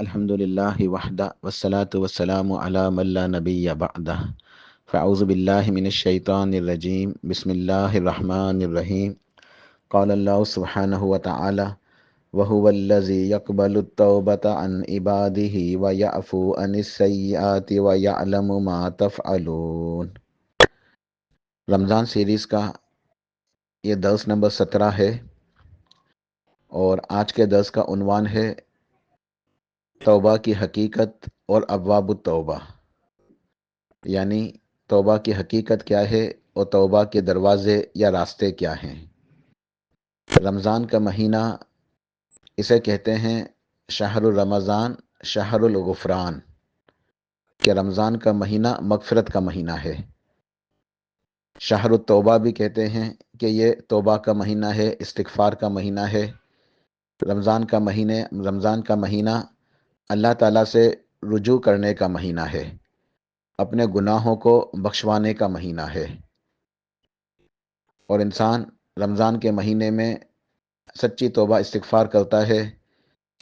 الحمدللہ وحدہ والصلاة والسلام علی من لا نبی بعدہ فاعوذ باللہ من الشیطان الرجیم بسم اللہ الرحمن الرحیم قال اللہ سبحانہ وتعالی وهو الذی يقبل التوبة عن عباده ويعفو عن السیئات ويعلم ما تفعلون۔ رمضان سیریز کا یہ درس نمبر 17 ہے اور آج کے درس کا عنوان ہے توبہ کی حقیقت اور ابواب التوبہ، یعنی توبہ کی حقیقت کیا ہے اور توبہ کے دروازے یا راستے کیا ہیں۔ رمضان کا مہینہ اسے کہتے ہیں شہر الرمضان، شہر الغفران، کہ رمضان کا مہینہ مغفرت کا مہینہ ہے۔ شہر التوبہ بھی کہتے ہیں کہ یہ توبہ کا مہینہ ہے، استغفار کا مہینہ ہے۔ رمضان کا مہینہ اللہ تعالیٰ سے رجوع کرنے کا مہینہ ہے، اپنے گناہوں کو بخشوانے کا مہینہ ہے، اور انسان رمضان کے مہینے میں سچی توبہ استغفار کرتا ہے،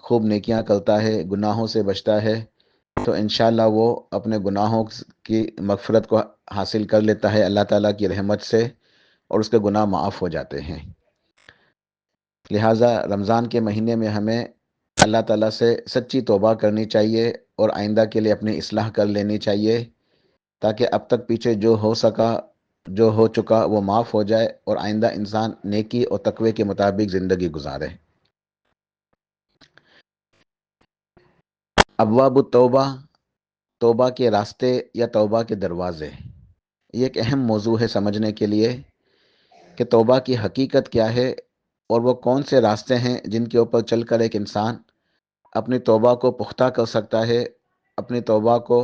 خوب نیکیاں کرتا ہے، گناہوں سے بچتا ہے، تو انشاءاللہ وہ اپنے گناہوں کی مغفرت کو حاصل کر لیتا ہے اللہ تعالیٰ کی رحمت سے، اور اس کے گناہ معاف ہو جاتے ہیں۔ لہٰذا رمضان کے مہینے میں ہمیں اللہ تعالیٰ سے سچی توبہ کرنی چاہیے اور آئندہ کے لیے اپنی اصلاح کر لینی چاہیے، تاکہ اب تک پیچھے جو ہو چکا وہ معاف ہو جائے اور آئندہ انسان نیکی اور تقوی کے مطابق زندگی گزارے۔ ابواب التوبہ، توبہ کے راستے یا توبہ کے دروازے، یہ ایک اہم موضوع ہے سمجھنے کے لیے کہ توبہ کی حقیقت کیا ہے اور وہ کون سے راستے ہیں جن کے اوپر چل کر ایک انسان اپنی توبہ کو پختہ کر سکتا ہے، اپنی توبہ کو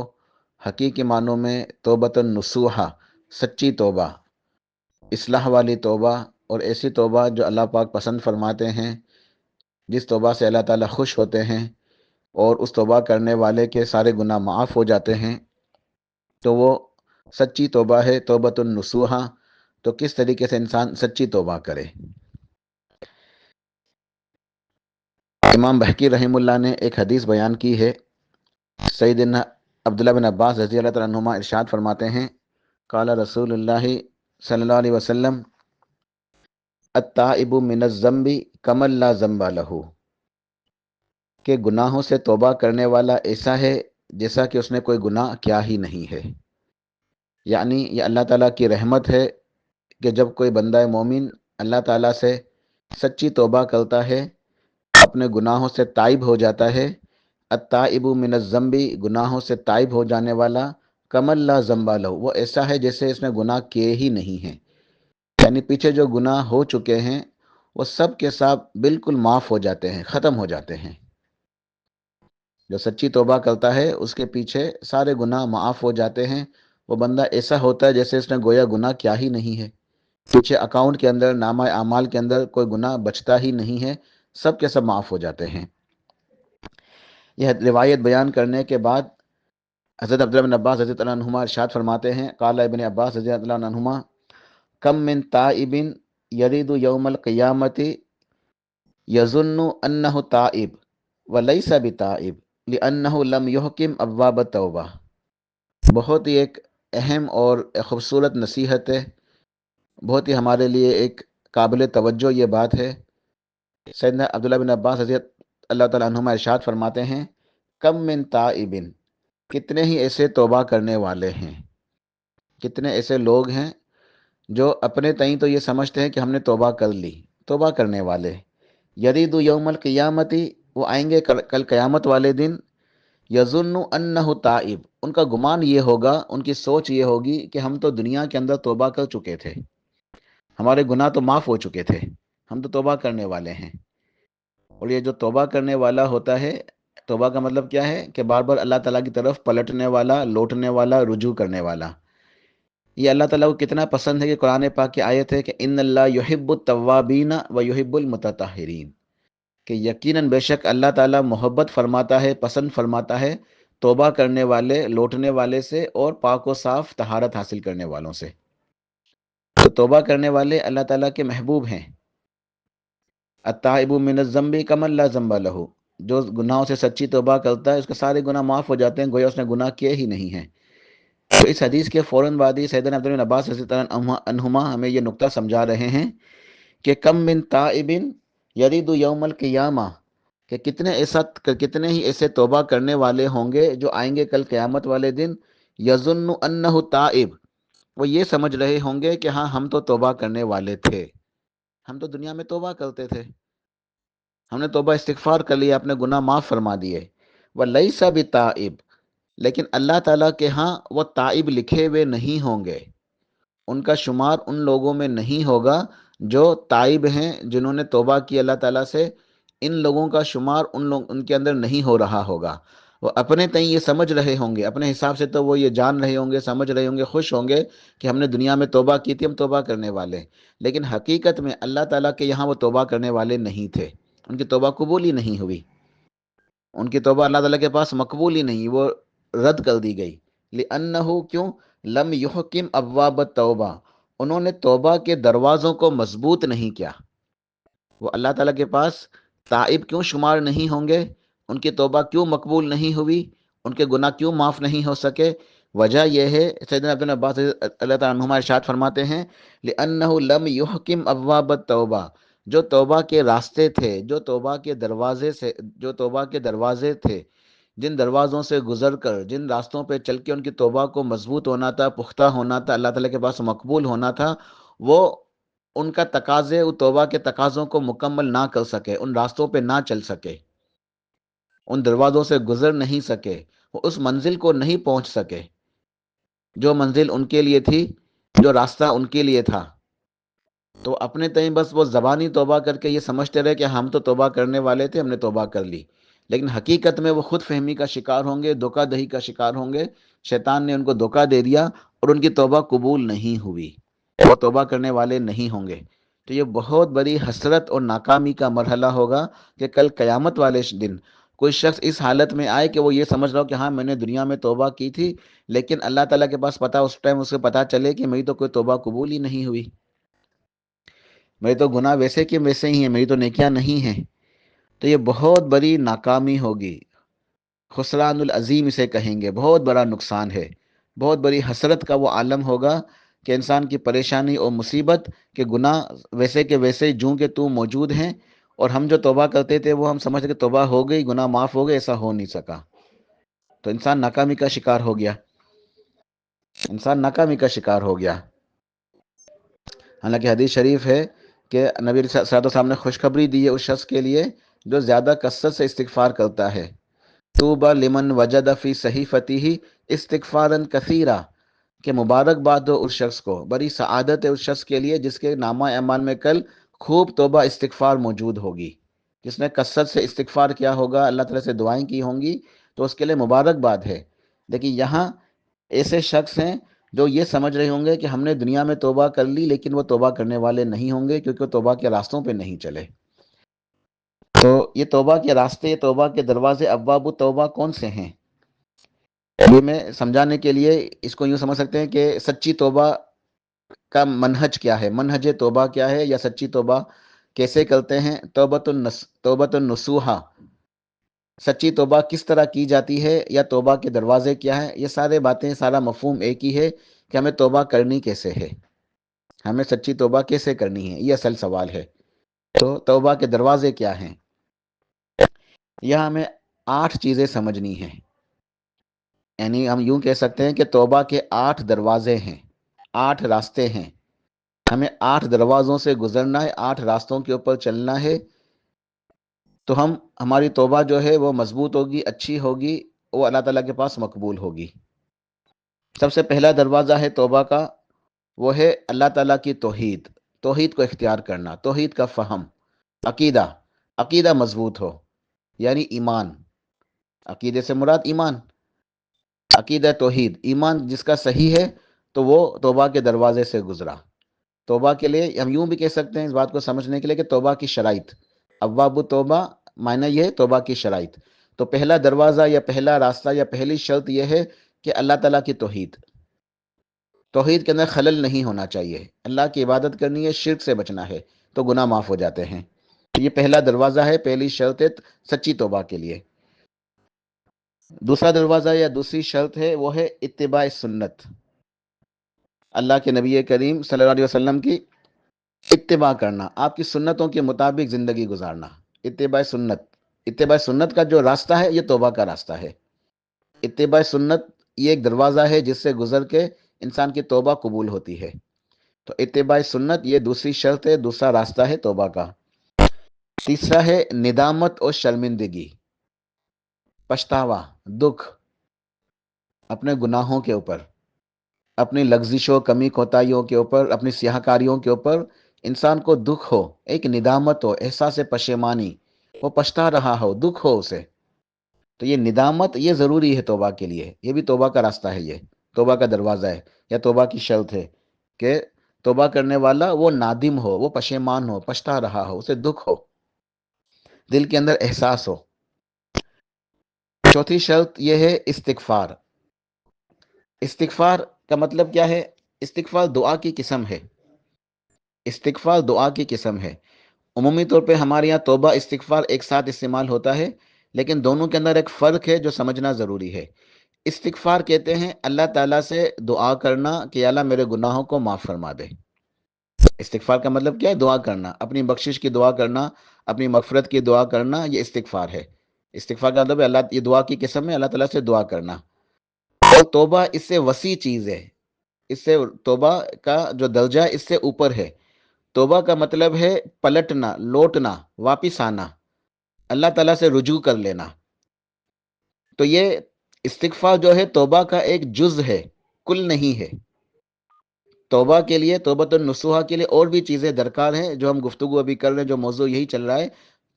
حقیقی معنوں میں توبۃ النصوحہ، سچی توبہ، اصلاح والی توبہ، اور ایسی توبہ جو اللہ پاک پسند فرماتے ہیں، جس توبہ سے اللہ تعالیٰ خوش ہوتے ہیں اور اس توبہ کرنے والے کے سارے گناہ معاف ہو جاتے ہیں، تو وہ سچی توبہ ہے، توبۃ النصوحہ۔ تو کس طریقے سے انسان سچی توبہ کرے؟ امام بحقی رحمہ اللہ نے ایک حدیث بیان کی ہے۔ سیدنا عبداللہ بن عباس رضی اللہ تعالیٰ عنہما ارشاد فرماتے ہیں، قال رسول اللہ صلی اللہ علیہ وسلم التائب من الذنب کمن لا ذنب لہ، کہ گناہوں سے توبہ کرنے والا ایسا ہے جیسا کہ اس نے کوئی گناہ کیا ہی نہیں ہے۔ یعنی یہ اللہ تعالیٰ کی رحمت ہے کہ جب کوئی بندہ مومن اللہ تعالیٰ سے سچی توبہ کرتا ہے، اپنے گناہوں سے تائب ہو جاتا ہے، التائب من الذنب، گناہوں سے تائب ہو جانے والا، کمن لا ذنب لہ، وہ ایسا ہے جیسے اس نے گناہ کیے ہی نہیں ہیں۔ یعنی پیچھے جو گناہ ہو چکے ہیں وہ سب کے ساتھ بالکل معاف ہو جاتے ہیں، ختم ہو جاتے ہیں۔ جو سچی توبہ کرتا ہے اس کے پیچھے سارے گناہ معاف ہو جاتے ہیں، وہ بندہ ایسا ہوتا ہے جیسے اس نے گویا گناہ کیا ہی نہیں ہے۔ پیچھے اکاؤنٹ کے اندر، نامہ اعمال کے اندر کوئی گناہ بچتا ہی نہیں ہے، سب کے سب معاف ہو جاتے ہیں۔ یہ روایت بیان کرنے کے بعد حضرت عبداللہ بن عباس رضی اللہ عنہما ارشاد فرماتے ہیں، قال ابن عباس رضی اللہ عنہما کم من تائب یرید یوم القیامت یظن انہ تائب ولیس بتائب لانہ لم یحکم ابواب التوبہ۔ بہت ہی ایک اہم اور خوبصورت نصیحت ہے، بہت ہی ہمارے لیے ایک قابل توجہ یہ بات ہے۔ سیدنا عبداللہ بن عباس رضی اللہ تعالیٰ عنہما ارشاد فرماتے ہیں، کم من تائب، کتنے ہی ایسے توبہ کرنے والے ہیں، کتنے ایسے لوگ ہیں جو اپنے تئیں تو یہ سمجھتے ہیں کہ ہم نے توبہ کر لی، توبہ کرنے والے، یرید یوم القیامتی، وہ آئیں گے کل قیامت والے دن، یظن انہ تائب، ان کا گمان یہ ہوگا، ان کی سوچ یہ ہوگی کہ ہم تو دنیا کے اندر توبہ کر چکے تھے، ہمارے گناہ تو معاف ہو چکے تھے، ہم تو توبہ کرنے والے ہیں۔ اور یہ جو توبہ کرنے والا ہوتا ہے، توبہ کا مطلب کیا ہے کہ بار بار اللہ تعالیٰ کی طرف پلٹنے والا، لوٹنے والا، رجوع کرنے والا۔ یہ اللہ تعالیٰ کو کتنا پسند ہے کہ قرآن پاک کی آیت ہے کہ ان اللہ یحب التوابین و یحب المتطہرین، کہ یقیناً بے شک اللہ تعالیٰ محبت فرماتا ہے، پسند فرماتا ہے توبہ کرنے والے، لوٹنے والے سے اور پاک و صاف طہارت حاصل کرنے والوں سے۔ تو توبہ کرنے والے اللہ تعالیٰ کے محبوب ہیں۔ التائب من الذنب کمن لا ذنب لہ، جو گناہوں سے سچی توبہ کرتا ہے اس کے سارے گناہ معاف ہو جاتے ہیں، گویا اس نے گناہ کیے ہی نہیں ہیں۔ تو اس حدیث کے فوراً بعد ہی سیدنا عبداللہ بن عباس رضی اللہ عنہما ہمیں یہ نقطہ سمجھا رہے ہیں کہ کم من تائب یرید یوم القیامہ، کہ کتنے ہی ایسے توبہ کرنے والے ہوں گے جو آئیں گے کل قیامت والے دن، یظن انہ تائب، وہ یہ سمجھ رہے ہوں گے کہ ہاں ہم تو توبہ کرنے والے تھے، ہم تو دنیا میں توبہ کرتے تھے، ہم نے توبہ استغفار کر لیا، اپنے گناہ معاف فرما دیے۔ وَلَيْسَ بِتَائِب، لیکن اللہ تعالیٰ کے ہاں وہ تائب لکھے ہوئے نہیں ہوں گے، ان کا شمار ان لوگوں میں نہیں ہوگا جو تائب ہیں، جنہوں نے توبہ کی اللہ تعالیٰ سے، ان لوگوں کا شمار ان کے اندر نہیں ہو رہا ہوگا۔ وہ اپنے تئیں یہ سمجھ رہے ہوں گے، اپنے حساب سے تو وہ یہ جان رہے ہوں گے، سمجھ رہے ہوں گے، خوش ہوں گے کہ ہم نے دنیا میں توبہ کی تھی، ہم توبہ کرنے والے، لیکن حقیقت میں اللہ تعالیٰ کے یہاں وہ توبہ کرنے والے نہیں تھے، ان کی توبہ قبول ہی نہیں ہوئی، ان کی توبہ اللہ تعالیٰ کے پاس مقبول ہی نہیں، وہ رد کر دی گئی۔ لِأَنَّهُ، کیوں؟ لم یحکم ابواب التوبہ، انہوں نے توبہ کے دروازوں کو مضبوط نہیں کیا۔ وہ اللہ تعالیٰ کے پاس تائب کیوں شمار نہیں ہوں گے؟ ان کی توبہ کیوں مقبول نہیں ہوئی؟ ان کے گناہ کیوں معاف نہیں ہو سکے؟ وجہ یہ ہے، سیدنا عبداللہ عباس اللہ تعالیٰ عنہما ارشاد فرماتے ہیں، لِأَنَّهُ لَمْ يُحْكِمْ أَبْوَابَ التَّوْبَةِ، جو توبہ کے راستے تھے، جو توبہ کے دروازے تھے، جن دروازوں سے گزر کر، جن راستوں پہ چل کے ان کی توبہ کو مضبوط ہونا تھا، پختہ ہونا تھا، اللہ تعالیٰ کے پاس مقبول ہونا تھا، وہ ان کا تقاضے، وہ توبہ کے تقاضوں کو مکمل نہ کر سکے، ان راستوں پہ نہ چل سکے، ان دروازوں سے گزر نہیں سکے، وہ اس منزل کو نہیں پہنچ سکے جو منزل ان کے لیے تھی، جو راستہ ان کے لیے تھا۔ تو اپنے تئیں بس وہ زبانی توبہ کر کے یہ سمجھتے رہے کہ ہم تو توبہ کرنے والے تھے، ہم نے توبہ کر لی، لیکن حقیقت میں وہ خود فہمی کا شکار ہوں گے، دھوکہ دہی کا شکار ہوں گے، شیطان نے ان کو دھوکہ دے دیا اور ان کی توبہ قبول نہیں ہوئی، وہ توبہ کرنے والے نہیں ہوں گے۔ تو یہ بہت بڑی حسرت اور ناکامی کا مرحلہ ہوگا کہ کل قیامت والے دن کوئی شخص اس حالت میں آئے کہ وہ یہ سمجھ رہا ہو کہ ہاں میں نے دنیا میں توبہ کی تھی، لیکن اللہ تعالیٰ کے پاس اس ٹائم اسے پتہ چلے کہ میری تو کوئی توبہ قبول ہی نہیں ہوئی، میرے تو گناہ ویسے کہ ویسے ہی ہیں، میری تو نیکیاں نہیں ہیں۔ تو یہ بہت بڑی ناکامی ہوگی، خسران العظیم اسے کہیں گے، بہت بڑا نقصان ہے، بہت بڑی حسرت کا وہ عالم ہوگا کہ انسان کی پریشانی اور مصیبت کے گناہ ویسے کہ ویسے جوں کہ تو موجود ہیں، اور ہم جو توبہ کرتے تھے وہ ہم سمجھتے کہ توبہ ہو گئی، گناہ معاف ہو گئے، ایسا ہو نہیں سکا، تو انسان ناکامی کا شکار ہو گیا، انسان ناکامی کا شکار ہو گیا۔ حالانکہ حدیث شریف ہے کہ نبی صلی اللہ علیہ وسلم نے خوشخبری دی ہے اس شخص کے لیے جو زیادہ کثرت سے استغفار کرتا ہے، طوبی لمن وجد فی صحیفتہ استغفارا کثیرا، کہ مبارکباد ہو اس شخص کو، بڑی سعادت ہے اس شخص کے لیے جس کے نامہ اعمال میں کل خوب توبہ استغفار موجود ہوگی، جس نے کثرت سے استغفار کیا ہوگا، اللہ تعالیٰ سے دعائیں کی ہوں گی، تو اس کے لیے مبارکباد ہے۔ لیکن یہاں ایسے شخص ہیں جو یہ سمجھ رہے ہوں گے کہ ہم نے دنیا میں توبہ کر لی، لیکن وہ توبہ کرنے والے نہیں ہوں گے کیونکہ وہ توبہ کے راستوں پہ نہیں چلے۔ تو یہ توبہ کے راستے، توبہ کے دروازے، ابواب التوبہ کون سے ہیں؟ یہ میں سمجھانے کے لیے اس کو یوں سمجھ سکتے ہیں کہ سچی توبہ کا منہج کیا ہے، منہج توبہ کیا ہے، یا سچی توبہ کیسے کرتے ہیں، توبۃ النصوحہ، سچی توبہ کس طرح کی جاتی ہے، یا توبہ کے دروازے کیا ہیں، یہ سارے باتیں، سارا مفہوم ایک ہی ہے کہ ہمیں توبہ کرنی کیسے ہے، ہمیں سچی توبہ کیسے کرنی ہے، یہ اصل سوال ہے۔ تو توبہ کے دروازے کیا ہیں؟ یہاں ہمیں 8 چیزیں سمجھنی ہیں، یعنی ہم یوں کہہ سکتے ہیں کہ توبہ کے 8 دروازے ہیں، 8 راستے ہیں، ہمیں 8 دروازوں سے گزرنا ہے، 8 راستوں کے اوپر چلنا ہے، تو ہماری توبہ جو ہے وہ مضبوط ہوگی، اچھی ہوگی، وہ اللہ تعالیٰ کے پاس مقبول ہوگی۔ سب سے پہلا دروازہ ہے توبہ کا، وہ ہے اللہ تعالیٰ کی توحید، توحید کو اختیار کرنا، توحید کا فہم، عقیدہ مضبوط ہو، یعنی ایمان، عقیدے سے مراد ایمان، عقیدہ توحید، ایمان جس کا صحیح ہے تو وہ توبہ کے دروازے سے گزرا۔ توبہ کے لیے ہم یوں بھی کہہ سکتے ہیں اس بات کو سمجھنے کے لیے کہ توبہ کی شرائط، ابواب توبہ معنی یہ ہے توبہ کی شرائط۔ تو پہلا دروازہ یا پہلا راستہ یا پہلی شرط یہ ہے کہ اللہ تعالیٰ کی توحید، توحید کے اندر خلل نہیں ہونا چاہیے، اللہ کی عبادت کرنی ہے، شرک سے بچنا ہے، تو گناہ معاف ہو جاتے ہیں۔ یہ پہلا دروازہ ہے، پہلی شرط ہے سچی توبہ کے لیے۔ دوسرا دروازہ یا دوسری شرط ہے وہ ہے اتباع سنت، اللہ کے نبی کریم صلی اللہ علیہ وسلم کی اتباع کرنا، آپ کی سنتوں کے مطابق زندگی گزارنا۔ اتباع سنت، اتباع سنت کا جو راستہ ہے یہ توبہ کا راستہ ہے۔ اتباع سنت یہ ایک دروازہ ہے جس سے گزر کے انسان کی توبہ قبول ہوتی ہے۔ تو اتباع سنت یہ دوسری شرط ہے، دوسرا راستہ ہے توبہ کا۔ تیسرا ہے ندامت اور شرمندگی، پچھتاوا، دکھ اپنے گناہوں کے اوپر، اپنی لغزشوں، کمی کوتاہیوں کے اوپر، اپنی سیاہ کاریوں کے اوپر انسان کو دکھ ہو، ایک ندامت ہو، احساس پشیمانی، وہ پچھتا رہا ہو، دکھ ہو اسے، تو یہ ندامت یہ ضروری ہے توبہ کے لیے، یہ بھی توبہ کا راستہ ہے، یہ توبہ کا دروازہ ہے یا توبہ کی شرط ہے کہ توبہ کرنے والا وہ نادم ہو، وہ پشیمان ہو، پچھتا رہا ہو، اسے دکھ ہو، دل کے اندر احساس ہو۔ چوتھی شرط یہ ہے استغفار۔ استغفار کا مطلب کیا ہے؟ استغفار دعا کی قسم ہے، استغفار دعا کی قسم ہے۔ عمومی طور پہ ہمارے یہاں توبہ استغفار ایک ساتھ استعمال ہوتا ہے، لیکن دونوں کے اندر ایک فرق ہے جو سمجھنا ضروری ہے۔ استغفار کہتے ہیں اللہ تعالیٰ سے دعا کرنا کہ اللہ میرے گناہوں کو معاف فرما دے۔ استغفار کا مطلب کیا ہے؟ دعا کرنا، اپنی بخشش کی دعا کرنا، اپنی مغفرت کی دعا کرنا، یہ استغفار ہے۔ استغفار کا مطلب ہے اللہ، یہ دعا کی قسم ہے اللہ تعالیٰ سے دعا کرنا۔ اور توبہ اس سے وسیع چیز ہے، اس سے توبہ کا جو درجہ اس سے اوپر ہے۔ توبہ کا مطلب ہے پلٹنا، لوٹنا، واپس آنا، اللہ تعالیٰ سے رجوع کر لینا۔ تو یہ استغفار جو ہے توبہ کا ایک جز ہے، کل نہیں ہے۔ توبہ کے لیے، توبۃ النصوحہ کے لیے اور بھی چیزیں درکار ہیں جو ہم گفتگو ابھی کر رہے ہیں، جو موضوع یہی چل رہا ہے،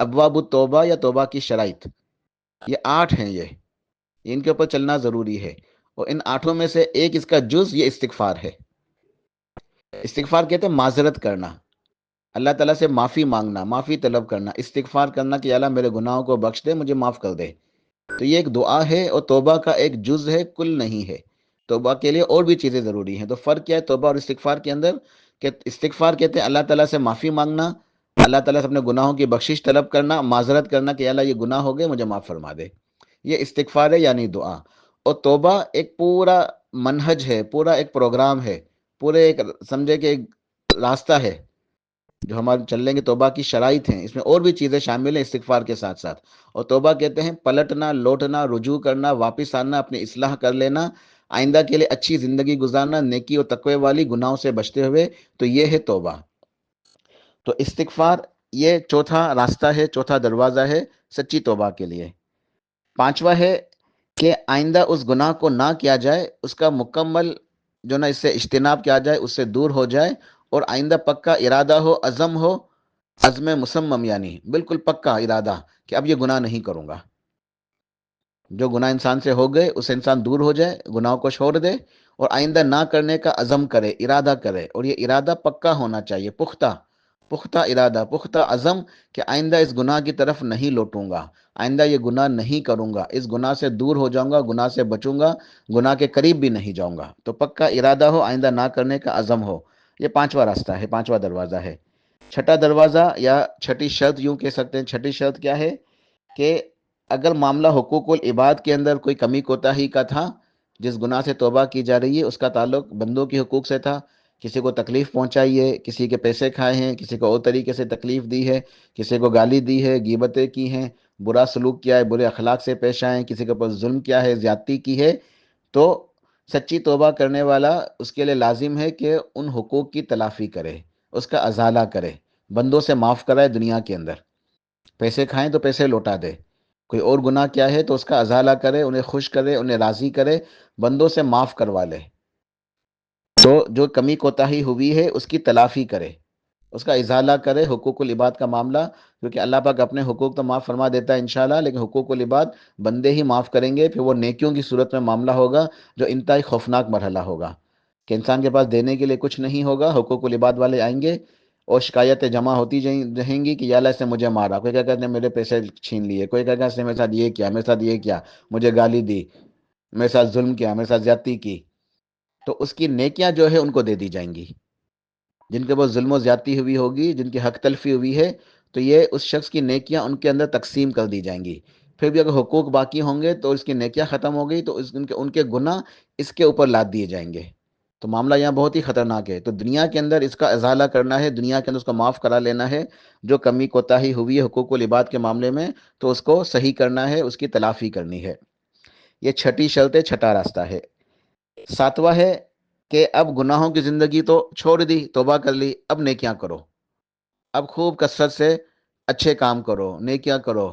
ابواب التوبہ یا توبہ کی شرائط، یہ 8 ہیں، یہ ان کے اوپر چلنا ضروری ہے، اور ان 8 میں سے ایک اس کا جز یہ استغفار ہے۔ استغفار کہتے ہیں معذرت کرنا، اللہ تعالیٰ سے معافی مانگنا، معافی طلب کرنا، استغفار کرنا کہ اللہ میرے گناہوں کو بخش دے، مجھے معاف کر دے۔ تو یہ ایک دعا ہے اور توبہ کا ایک جز ہے، کل نہیں ہے۔ توبہ کے لیے اور بھی چیزیں ضروری ہیں۔ تو فرق کیا ہے توبہ اور استغفار کے اندر؟ کہ استغفار کہتے ہیں اللہ تعالیٰ سے معافی مانگنا، اللہ تعالیٰ سے اپنے گناہوں کی بخشش طلب کرنا، معذرت کرنا کہ اللہ یہ گناہ ہو گئے، مجھے معاف فرما دے، یہ استغفار ہے یعنی دعا۔ اور توبہ ایک پورا منہج ہے، پورا ایک پروگرام ہے، پورے ایک سمجھے کہ ایک راستہ ہے جو ہمارے چلنے کے توبہ کی شرائط ہیں، اس میں اور بھی چیزیں شامل ہیں استغفار کے ساتھ ساتھ۔ اور توبہ کہتے ہیں پلٹنا، لوٹنا، رجوع کرنا، واپس آنا، اپنی اصلاح کر لینا، آئندہ کے لیے اچھی زندگی گزارنا، نیکی اور تقوی والی، گناہوں سے بچتے ہوئے، تو یہ ہے توبہ۔ تو استغفار یہ چوتھا راستہ ہے، چوتھا دروازہ ہے سچی توبہ کے لیے۔ پانچواں ہے کہ آئندہ اس گناہ کو نہ کیا جائے، اس کا مکمل جو نا اس سے اجتناب کیا جائے، اس سے دور ہو جائے، اور آئندہ پکا ارادہ ہو، عزم ہو، عزم مسمم، یعنی بالکل پکا ارادہ کہ اب یہ گناہ نہیں کروں گا۔ جو گناہ انسان سے ہو گئے اس سے انسان دور ہو جائے، گناہوں کو چھوڑ دے، اور آئندہ نہ کرنے کا عزم کرے، ارادہ کرے، اور یہ ارادہ پکا ہونا چاہیے، پختہ، پختہ ارادہ، پختہ عزم کہ آئندہ اس گناہ کی طرف نہیں لوٹوں گا، آئندہ یہ گناہ نہیں کروں گا، اس گناہ سے دور ہو جاؤں گا، گناہ سے بچوں گا، گناہ کے قریب بھی نہیں جاؤں گا۔ تو پکا ارادہ ہو، آئندہ نہ کرنے کا عزم ہو، یہ پانچواں راستہ ہے، پانچواں دروازہ ہے۔ چھٹا دروازہ یا چھٹی شرط یوں کہہ سکتے ہیں، چھٹی شرط کیا ہے کہ اگر معاملہ حقوق العباد کے اندر کوئی کمی کوتاہی کا تھا، جس گناہ سے توبہ کی جا رہی ہے اس کا تعلق بندوں کے حقوق سے تھا، کسی کو تکلیف پہنچائی ہے، کسی کے پیسے کھائے ہیں، کسی کو اور طریقے سے تکلیف دی ہے، کسی کو گالی دی ہے، غیبتیں کی ہیں، برا سلوک کیا ہے، برے اخلاق سے پیش آئے ہیں، کسی کے اوپر ظلم کیا ہے، زیادتی کی ہے، تو سچی توبہ کرنے والا اس کے لیے لازم ہے کہ ان حقوق کی تلافی کرے، اس کا ازالہ کرے، بندوں سے معاف کرائے، دنیا کے اندر پیسے کھائیں تو پیسے لوٹا دے، کوئی اور گناہ کیا ہے تو اس کا ازالہ کرے، انہیں خوش کرے، انہیں راضی کرے، بندوں سے معاف کروا لے، تو جو کمی کوتاہی ہوئی ہے اس کی تلافی کرے، اس کا ازالہ کرے۔ حقوق العباد کا معاملہ، کیونکہ اللہ پاک اپنے حقوق تو معاف فرما دیتا ہے انشاءاللہ، لیکن حقوق العباد بندے ہی معاف کریں گے، پھر وہ نیکیوں کی صورت میں معاملہ ہوگا جو انتہائی خوفناک مرحلہ ہوگا کہ انسان کے پاس دینے کے لیے کچھ نہیں ہوگا، حقوق العباد والے آئیں گے اور شکایتیں جمع ہوتی رہیں گی کہ یا اللہ اس نے مجھے مارا، کوئی کہتا ہے اس نے میرے پیسے چھین لیے، کوئی کہتا ہے اس نے میرے ساتھ یہ کیا، میرے ساتھ یہ کیا، مجھے گالی دی، میرے ساتھ ظلم کیا، میرے ساتھ زیادتی کی، تو اس کی نیکیاں جو ہے ان کو دے دی جائیں گی۔ جن کے پاس ظلم و زیادتی ہوئی ہوگی، جن کی حق تلفی ہوئی ہے، تو یہ اس شخص کی نیکیاں ان کے اندر تقسیم کر دی جائیں گی. پھر بھی اگر حقوق باقی ہوں گے تو اس کی نیکیاں ختم ہو گئی تو ان کے گناہ اس کے اوپر لاد دیے جائیں گے. تو معاملہ یہاں بہت ہی خطرناک ہے. تو دنیا کے اندر اس کا ازالہ کرنا ہے، دنیا کے اندر اس کو معاف کرا لینا ہے. جو کمی کوتاہی ہوئی ہے حقوق العباد کے معاملے میں تو اس کو صحیح کرنا ہے، اس کی تلافی کرنی ہے. یہ چھٹی شرط ہے، چھٹا راستہ ہے. ساتواں ہے کہ اب گناہوں کی زندگی تو چھوڑ دی، توبہ کر لی، اب نیکیاں کرو. اب خوب کثرت سے اچھے کام کرو، نیکیاں کرو،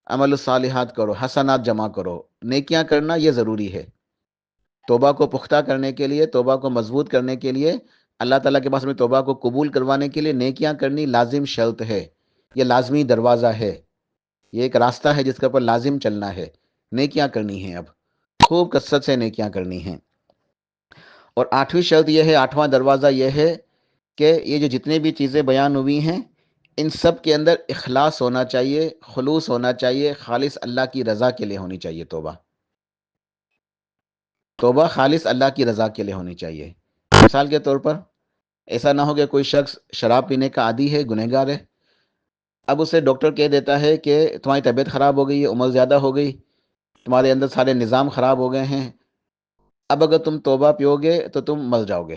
عمل الصالحات کرو، حسنات جمع کرو. نیکیاں کرنا یہ ضروری ہے. توبہ کو پختہ کرنے کے لیے، توبہ کو مضبوط کرنے کے لیے، اللہ تعالیٰ کے پاس میں توبہ کو قبول کروانے کے لیے نیکیاں کرنی لازم شرط ہے. یہ لازمی دروازہ ہے، یہ ایک راستہ ہے جس کے اوپر لازم چلنا ہے. نیکیاں کرنی ہیں، اب خوب کثرت سے نیکیاں کرنی ہیں. اور آٹھویں شرط یہ ہے، آٹھواں دروازہ یہ ہے کہ یہ جو جتنے بھی چیزیں بیان ہوئی ہیں ان سب کے اندر اخلاص ہونا چاہیے، خلوص ہونا چاہیے، خالص اللہ کی رضا کے لیے ہونی چاہیے. توبہ خالص اللہ کی رضا کے لیے ہونی چاہیے. مثال کے طور پر ایسا نہ ہو کہ کوئی شخص شراب پینے کا عادی ہے، گنہگار ہے. اب اسے ڈاکٹر کہہ دیتا ہے کہ تمہاری طبیعت خراب ہو گئی ہے، عمر زیادہ ہو گئی، تمہارے اندر سارے نظام خراب ہو گئے ہیں، اب اگر تم توبہ پیو گے تو تم مر جاؤ گے،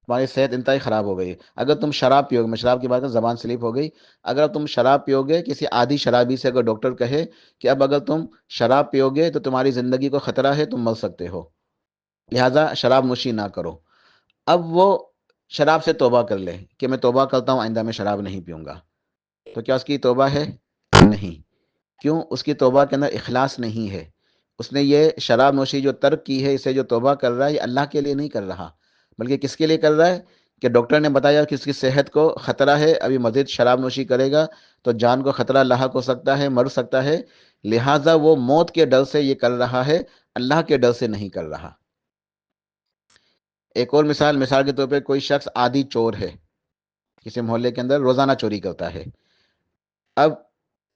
تمہاری صحت انتہائی خراب ہو گئی. اگر تم شراب پیو گے، میں شراب کی بات کروں، زبان سلیپ ہو گئی، اگر تم شراب پیو گے، کسی عادی شرابی سے اگر ڈاکٹر کہے کہ اب اگر تم شراب پیو گے تو تمہاری زندگی کو خطرہ ہے، تم مر سکتے ہو، لہٰذا شراب نوشی نہ کرو. اب وہ شراب سے توبہ کر لے کہ میں توبہ کرتا ہوں، آئندہ میں شراب نہیں پیوں گا، تو کیا اس کی توبہ ہے؟ نہیں. کیوں؟ اس کی توبہ کے اندر اخلاص نہیں ہے. اس نے یہ شراب نوشی جو ترک کی ہے، اسے جو توبہ کر رہا ہے، یہ اللہ کے لیے نہیں کر رہا، بلکہ کس کے لیے کر رہا ہے کہ ڈاکٹر نے بتایا کہ اس کی صحت کو خطرہ ہے، ابھی مزید شراب نوشی کرے گا تو جان کو خطرہ لاحق ہو سکتا ہے، مر سکتا ہے، لہٰذا وہ موت کے ڈر سے یہ کر رہا ہے، اللہ کے ڈر سے نہیں کر رہا. ایک اور مثال کے طور پہ کوئی شخص عادی چور ہے، کسی محلے کے اندر روزانہ چوری کرتا ہے. اب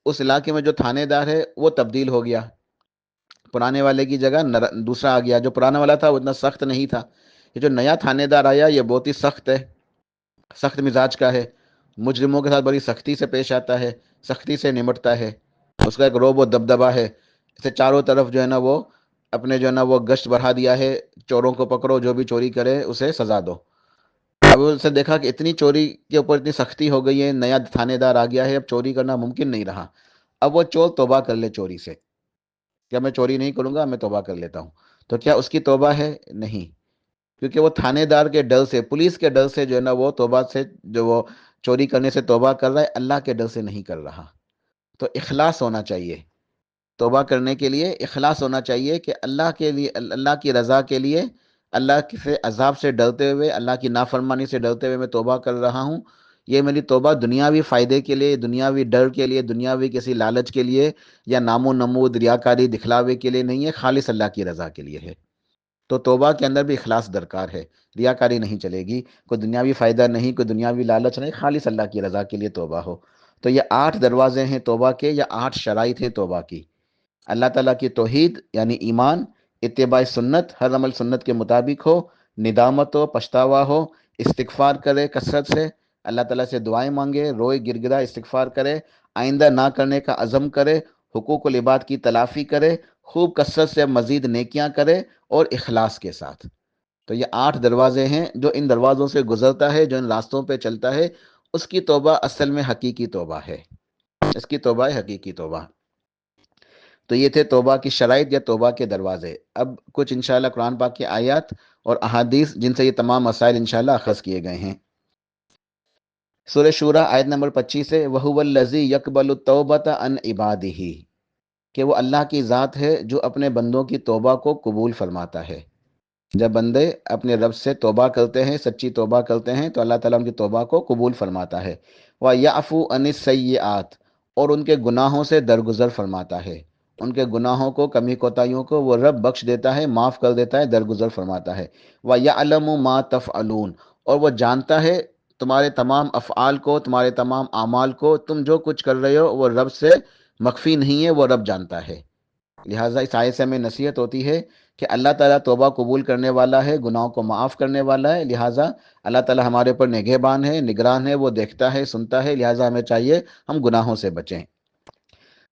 اس علاقے میں جو تھانے دار ہے وہ تبدیل ہو گیا، پرانے والے کی جگہ دوسرا آ گیا. جو پرانا والا تھا وہ اتنا سخت نہیں تھا. یہ جو نیا تھانے دار آیا یہ بہت ہی سخت ہے، سخت مزاج کا ہے، مجرموں کے ساتھ بڑی سختی سے پیش آتا ہے، سختی سے نمٹتا ہے. اس کا ایک روب و دبدبا ہے، اسے چاروں طرف جو ہے نا وہ اپنے جو ہے نا وہ گشت بڑھا دیا ہے، چوروں کو پکڑو، جو بھی چوری کرے اسے سزا دو. اب اسے دیکھا کہ اتنی چوری کے اوپر اتنی سختی ہو گئی ہے، نیا تھانے دار آ گیا ہے، اب چوری کرنا ممکن نہیں رہا. اب وہ چور توبہ کر لے چوری سے، کیا میں چوری نہیں کروں گا، میں توبہ کر لیتا ہوں. تو کیا اس کی توبہ ہے؟ نہیں، کیونکہ وہ تھانے دار کے ڈر سے، پولیس کے ڈر سے جو ہے نا وہ توبہ سے، جو وہ چوری کرنے سے توبہ کر رہا ہے، اللہ کے ڈر سے نہیں کر رہا. تو اخلاص ہونا چاہیے توبہ کرنے کے لیے. اخلاص ہونا چاہیے کہ اللہ کے لیے، اللہ کی رضا کے لیے، اللہ سے عذاب سے ڈرتے ہوئے، اللہ کی نافرمانی سے ڈرتے ہوئے میں توبہ کر رہا ہوں. یہ میری توبہ دنیاوی فائدے کے لیے، دنیاوی ڈر کے لیے، دنیاوی کسی لالچ کے لیے یا نام و نمود ریاکاری دکھلاوے کے لیے نہیں ہے، خالص اللہ کی رضا کے لیے ہے. تو توبہ کے اندر بھی اخلاص درکار ہے، ریاکاری نہیں چلے گی، کوئی دنیاوی فائدہ نہیں، کوئی دنیاوی لالچ نہیں، خالص اللہ کی رضا کے لیے توبہ ہو. تو یہ 8 دروازے ہیں توبہ کے، یا 8 شرائط ہیں توبہ کی. اللہ تعالیٰ کی توحید یعنی ایمان، اتباع سنت، ہر عمل سنت کے مطابق ہو، ندامت ہو، پچھتاوا ہو، استغفار کرے کثرت سے، اللہ تعالیٰ سے دعائیں مانگے، روئے گر گرا استغفار کرے، آئندہ نہ کرنے کا عزم کرے، حقوق العباد کی تلافی کرے، خوب کثرت سے مزید نیکیاں کرے اور اخلاص کے ساتھ. تو یہ 8 دروازے ہیں، جو ان دروازوں سے گزرتا ہے، جو ان راستوں پہ چلتا ہے، اس کی توبہ اصل میں حقیقی توبہ ہے، اس کی توبہ ہے حقیقی توبہ. تو یہ تھے توبہ کی شرائط یا توبہ کے دروازے. اب کچھ انشاءاللہ قرآن پاک کی آیات اور احادیث جن سے یہ تمام مسائل انشاءاللہ اخذ کیے گئے ہیں. سورہ شورہ آیت نمبر 25 ہے، وَهُوَ الَّذِي يَقْبَلُ التَّوْبَةَ عَنْ عِبَادِهِ، کہ وہ اللہ کی ذات ہے جو اپنے بندوں کی توبہ کو قبول فرماتا ہے. جب بندے اپنے رب سے توبہ کرتے ہیں، سچی توبہ کرتے ہیں، تو اللہ تعالیٰ ان کی توبہ کو قبول فرماتا ہے. وَيَعْفُو عَنِ السَّيِّئَاتِ، اور ان کے گناہوں سے درگزر فرماتا ہے. ان کے گناہوں کو، کمی کوتاہیوں کو وہ رب بخش دیتا ہے، معاف کر دیتا ہے، درگزر فرماتا ہے. وَيَعْلَمُ مَا تَفْعَلُونَ، اور وہ جانتا ہے تمہارے تمام افعال کو، تمہارے تمام اعمال کو، تم جو کچھ کر رہے ہو وہ رب سے مخفی نہیں ہے، وہ رب جانتا ہے. لہٰذا اس آیت سے ہمیں نصیحت ہوتی ہے کہ اللہ تعالیٰ توبہ قبول کرنے والا ہے، گناہوں کو معاف کرنے والا ہے، لہٰذا اللہ تعالیٰ ہمارے اوپر نگہبان ہے، نگران ہے، وہ دیکھتا ہے، سنتا ہے، لہٰذا ہمیں چاہیے ہم گناہوں سے بچیں۔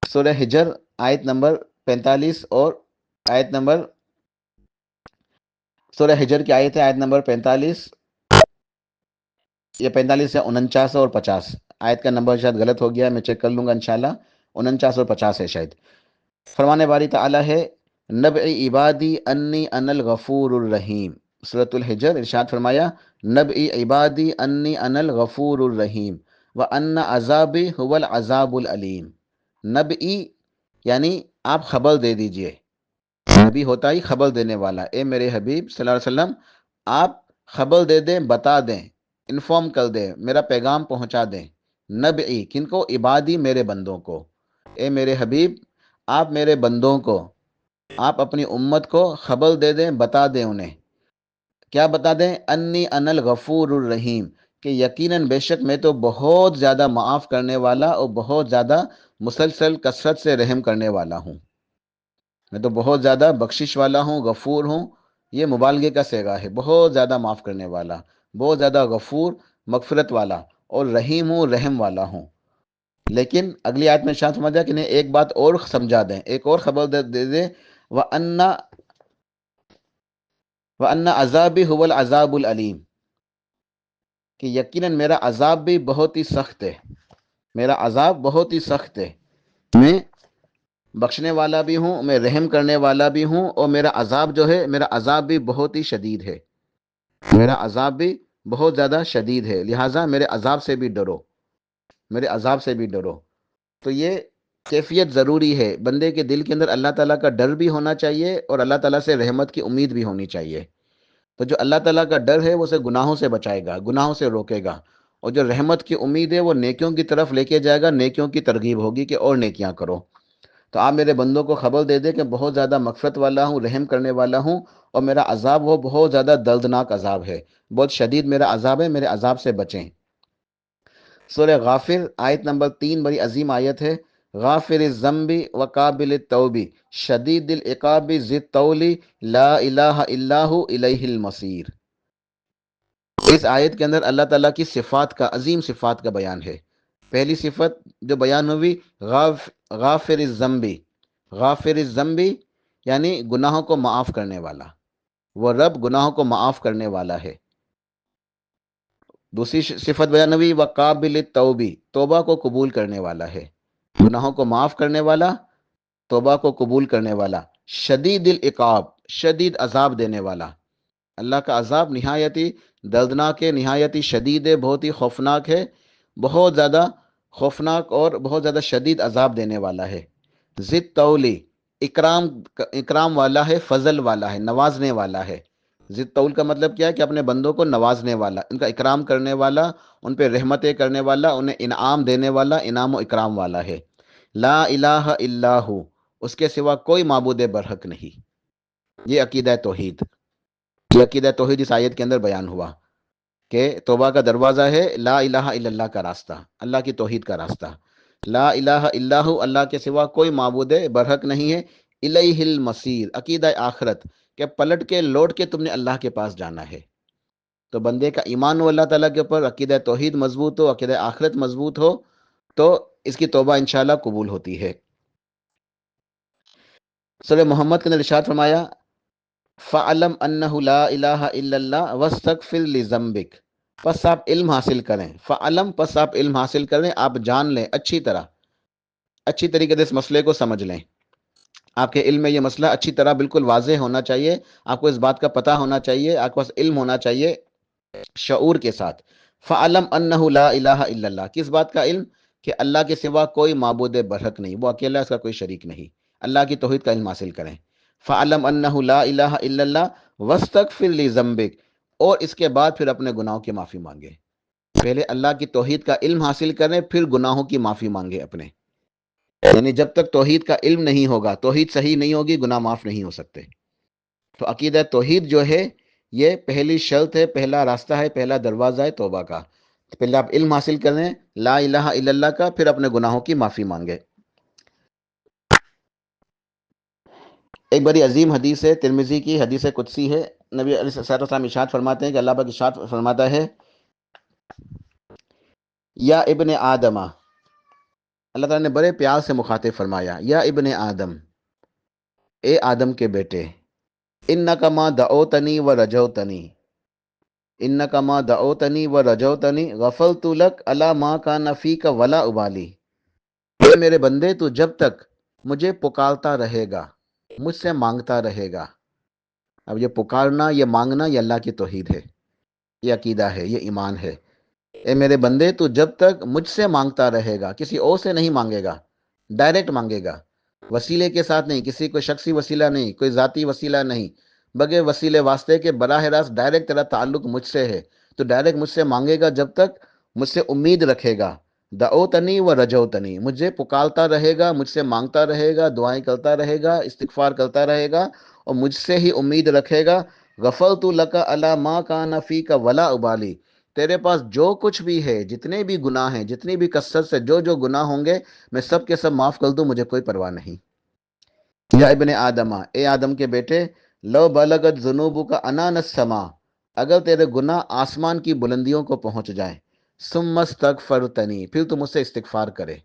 سورہ ہجر آیت نمبر 45 اور آیت نمبر سورہ ہجر کی آیت ہے آیت نمبر 45، یہ 45 ہے، 49 اور 50۔ آیت کا نمبر شاید غلط ہو گیا، میں چیک کر لوں گا انشاءاللہ۔ 49 اور 50 ہے شاید۔ فرمانے باری تعالیٰ ہے نبع عبادی انی انا الغفور الرحیم۔ سورۃ الحجر ارشاد فرمایا نبع عبادی انی انا الغفور الرحیم وان عذابی هو العذاب العلیم۔ نبعی یعنی آپ خبر دے دیجئے، نبی ہوتا ہی خبر دینے والا، اے میرے حبیب صلی اللہ علیہ وسلم آپ خبر دے دیں، بتا دیں، انفارم کر دیں، میرا پیغام پہنچا دیں۔ نبعی کن کو؟ عبادی میرے بندوں کو۔ اے میرے حبیب آپ میرے بندوں کو، آپ اپنی امت کو خبر دے دیں، بتا دیں انہیں۔ کیا بتا دیں؟ انی انا الغفور الرحیم، کہ یقیناً بے شک میں تو بہت زیادہ معاف کرنے والا اور بہت زیادہ مسلسل کثرت سے رحم کرنے والا ہوں۔ میں تو بہت زیادہ بخشش والا ہوں، غفور ہوں، یہ مبالغے کا صیغہ ہے، بہت زیادہ معاف کرنے والا، بہت زیادہ غفور مغفرت والا، اور رحیم ہوں، رحم والا ہوں۔ لیکن اگلی آیت میں ارشاد فرمایا کہ انہیں ایک بات اور سمجھا دیں، ایک اور خبر دے دیں، وَأَنَّ عَذَابِي هُوَ الْعَذَابُ الْعَلِيمُ، کہ یقیناً میرا عذاب بھی بہت ہی سخت ہے، میرا عذاب بہت ہی سخت ہے، میں بخشنے والا بھی ہوں، میں رحم کرنے والا بھی ہوں، اور میرا عذاب جو ہے، میرا عذاب بھی بہت ہی شدید ہے، میرا عذاب بھی بہت زیادہ شدید ہے، لہٰذا میرے عذاب سے بھی ڈرو، میرے عذاب سے بھی ڈرو۔ تو یہ کیفیت ضروری ہے، بندے کے دل کے اندر اللہ تعالیٰ کا ڈر بھی ہونا چاہیے اور اللہ تعالیٰ سے رحمت کی امید بھی ہونی چاہیے۔ تو جو اللہ تعالیٰ کا ڈر ہے وہ اسے گناہوں سے بچائے گا، گناہوں سے روکے گا، اور جو رحمت کی امید ہے وہ نیکیوں کی طرف لے کے جائے گا، نیکیوں کی ترغیب ہوگی کہ اور نیکیاں کرو۔ تو آپ میرے بندوں کو خبر دے دیں کہ بہت زیادہ مغفرت والا ہوں، رحم کرنے والا ہوں، اور میرا عذاب وہ بہت زیادہ دردناک عذاب ہے، بہت شدید میرا عذاب ہے، میرے عذاب سے بچیں۔ سورہ غافر آیت نمبر 3 بڑی عظیم آیت ہے، غافر الذنب وقابل التوب شدید العقاب ذی الطول لا الہ الا هو الیہ المصیر۔ اس آیت کے اندر اللہ تعالیٰ کی صفات کا، عظیم صفات کا بیان ہے۔ پہلی صفت جو بیان ہوئی غافر الذنب، غافر الذنب یعنی گناہوں کو معاف کرنے والا، وہ رب گناہوں کو معاف کرنے والا ہے۔ دوسری صفت بیان ہوئی وقابل التوب، توبہ کو قبول کرنے والا ہے، گناہوں کو معاف کرنے والا، توبہ کو قبول کرنے والا، شدید العقاب، شدید عذاب دینے والا۔ اللہ کا عذاب نہایتی دردناک ہے، نہایتی شدید ہے، بہت ہی خوفناک ہے، بہت زیادہ خوفناک اور بہت زیادہ شدید عذاب دینے والا ہے۔ ذی الطول، اکرام والا ہے، فضل والا ہے، نوازنے والا ہے۔ ذی الطول کا مطلب کیا ہے؟ کہ اپنے بندوں کو نوازنے والا، ان کا اکرام کرنے والا، ان پہ رحمتیں کرنے والا، انہیں انعام دینے والا، انعام و اکرام والا ہے۔ لا الہ الا ہو، اس کے سوا کوئی معبود برحق نہیں۔ یہ عقیدہ توحید، یہ عقیدہ توحید اس آیت کے اندر بیان ہوا کہ توبہ کا دروازہ ہے لا الہ الا اللہ کا راستہ، اللہ کی توحید کا راستہ۔ لا الہ الا ہو، اللہ کے سوا کوئی معبود برحق نہیں ہے، الیہ المصیر، عقیدہ آخرت، کہ پلٹ کے لوٹ کے تم نے اللہ کے پاس جانا ہے۔ تو بندے کا ایمان ہو اللہ تعالیٰ کے اوپر، عقیدہ توحید مضبوط ہو، عقیدہ آخرت مضبوط ہو، تو اس کی توبہ انشاءاللہ قبول ہوتی ہے۔ سورہ محمد کے اندر ارشاد فرمایا فَعَلَمْ أَنَّهُ لَا إِلَٰهَ إِلَّا اللَّهُ وَاسْتَغْفِرْ لِذَنبِكَ، پس آپ علم حاصل کریں، فَعَلَمْ پس آپ علم حاصل کریں، آپ جان لیں اچھی طرح، اچھی طریقے سے اس مسئلے کو سمجھ لیں۔ آپ کے علم میں یہ مسئلہ اچھی طرح بالکل واضح ہونا چاہیے، آپ کو اس بات کا پتہ ہونا چاہیے، آپ کو علم ہونا چاہیے شعور کے ساتھ۔ فَعَلَمْ أَنَّهُ لَا إِلَٰهَ إِلَّا اللَّهُ، کس بات کا علم؟ کہ اللہ کے سوا کوئی معبود برحق نہیں، وہ اکیلا، اس کا کوئی شریک نہیں، اللہ کی توحید کا علم حاصل کریں۔ فَعَلَمْ أَنَّهُ لَا إِلَٰهَ إِلَّا اللَّهُ وَاسْتَغْفِرْ لِذَنبِكَ، اور اس کے بعد پھر اپنے گناہوں کی معافی مانگے۔ پہلے اللہ کی توحید کا علم حاصل کریں، پھر گناہوں کی معافی مانگے اپنے، یعنی جب تک توحید کا علم نہیں ہوگا، توحید صحیح نہیں ہوگی، گناہ معاف نہیں ہو سکتے۔ تو عقیدہ توحید جو ہے یہ پہلی شرط ہے، پہلا راستہ ہے، پہلا دروازہ ہے توبہ کا۔ پہلے آپ علم حاصل کریں لا الہ الا اللہ کا، پھر اپنے گناہوں کی معافی مانگے۔ ایک بڑی عظیم حدیث ہے، ترمذی کی حدیث قدسی ہے۔ نبی علیہ الصلوۃ والسلام ارشاد فرماتے ہیں کہ اللہ پاک ارشاد فرماتا ہے، یا ابن آدم، اللہ تعالیٰ نے بڑے پیار سے مخاطب فرمایا، یا ابن آدم، اے آدم کے بیٹے، انک ما دعوتنی و رجوتنی، انک ما دعوتنی و رجوتنی غفلت لک علی ما کان فیک ولا ابالی، اے میرے بندے تو جب تک مجھے پکارتا رہے گا، مجھ سے مانگتا رہے گا۔ اب یہ پکارنا، یہ مانگنا، یہ اللہ کی توحید ہے، یہ عقیدہ ہے، یہ ایمان ہے۔ اے میرے بندے تو جب تک مجھ سے مانگتا رہے گا، کسی اور سے نہیں مانگے گا، ڈائریکٹ مانگے گا، وسیلے کے ساتھ نہیں، کسی کوئی شخصی وسیلہ نہیں، کوئی ذاتی وسیلہ نہیں، بغیر وسیلے واسطے کے براہ راست ڈائریکٹ تیرا تعلق مجھ سے ہے، تو ڈائریکٹ مجھ سے مانگے گا جب تک مجھ سے امید رکھے گا۔ دعوتنی و رجوتنی، مجھے پکارتا رہے گا، مجھ سے مانگتا رہے گا، دعائیں کرتا رہے گا، استغفار کرتا رہے گا، اور مجھ سے ہی امید رکھے گا۔ غفلت لک علی ما کان فیک ولا ابالی، تیرے پاس جو کچھ بھی ہے، جتنے بھی گناہ ہیں، جتنی بھی کثرت سے جو گناہ ہوں گے، میں سب کے سب معاف کر دوں، مجھے کوئی پرواہ نہیں۔ یا ابن آدم، اے آدم کے بیٹے، لو بلغت ذنوبک عنان السما، اگر تیرے گناہ آسمان کی بلندیوں کو پہنچ جائیں، ثم استغفرتنی، پھر تو مجھ سے استغفار کرے،